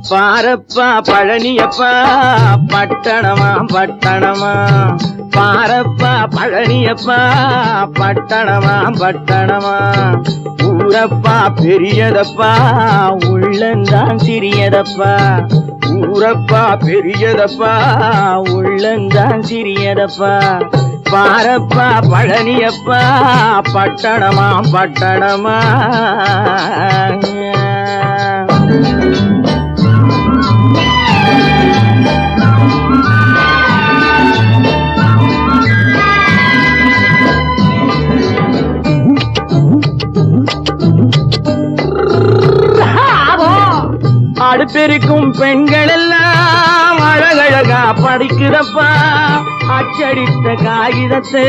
பாரப்பா பழனியப்பா பட்டணமா பட்டணமா பாரப்பா பழனியப்பா பட்டணமா பட்டணமா ஊரப்பா பெரியதப்பா உள்ளந்தான் சிறியதப்பா ஊரப்பா பெரியதப்பா உள்ளந்தான் சிறியதப்பா பாரப்பா பழனியப்பா பட்டணமா பட்டணமா அடுப்பெருக்கும் பெண்கள் எல்லாம் அழகழகா படிக்கிறப்பா அச்சடித்த காகிதத்தை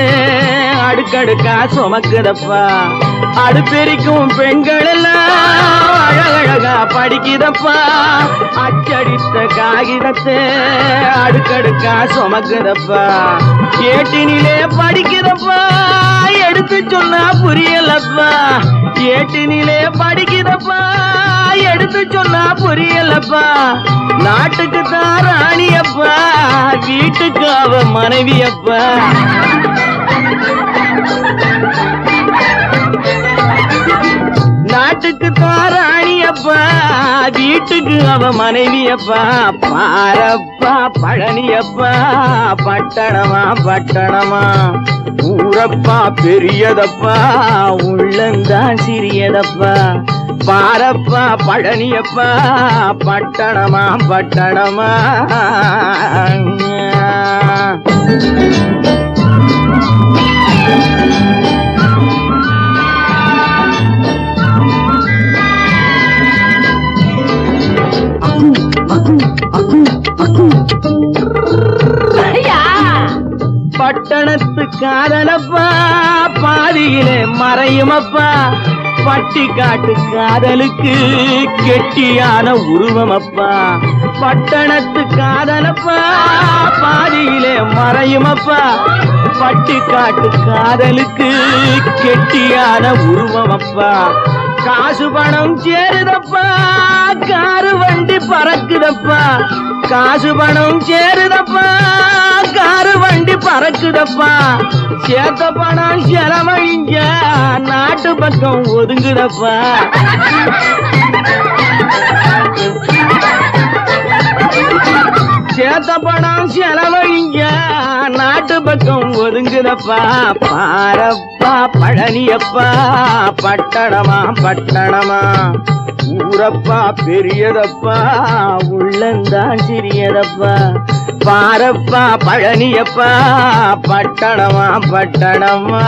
அடுக்கடுக்கா சுமக்குதப்பா அடுப்பெருக்கும் பெண்கள் எல்லாம் அழகழகா படிக்கிறப்பா அச்சடித்த காகிதத்தை அடுக்கடுக்கா சுமக்குதப்பா ஏட்டினிலே படிக்கிறப்பா எடுத்து சொன்னா புரியலப்பா ஏட்டினிலே படிக்கிறப்பா எடுத்து சொன்னா புரியலப்பா நாட்டுக்கு தான் ராணியப்பா வீட்டுக்கு அவ மனைவியப்பா நாட்டுக்கு தான் ராணியப்பா வீட்டுக்கு அவ மனைவியப்பா பாரப்பா பழனியப்பா பட்டணமா பட்டணமா ஊரப்பா பெரியதப்பா உள்ளந்தான் சிறியதப்பா பாரப்பா பழனியப்பா பட்டணமா பட்டணமா பட்டணத்து காதலப்பா பாதியிலே மறையுமப்பா பட்டி காட்டு காதலுக்கு கெட்டியான உருவமப்பா பட்டணத்து காதலப்பா பாதியிலே மறையுமப்பா பட்டி காட்டு காதலுக்கு கெட்டியான உருவமப்பா காசு பணம் சேருதப்பா காரு வண்டி பறக்குதப்பா காசு பணம் சேருதப்பா காரு வண்டி பறக்குதப்பா சேத்த பணம் செலவழிஞ்ச நாட்டு பக்கம் ஒதுங்குதப்பா சேத்த பணம் செலவழிஞ்ச நாட்டு பக்கம் ஒதுங்குதப்பா பாரப்பா பழனியப்பா பட்டணமா பட்டணமா ஊரப்பா பெரியதப்பா உள்ளந்தான் சிறியதப்பா பாரப்பா பழனியப்பா பட்டணமா பட்டணமா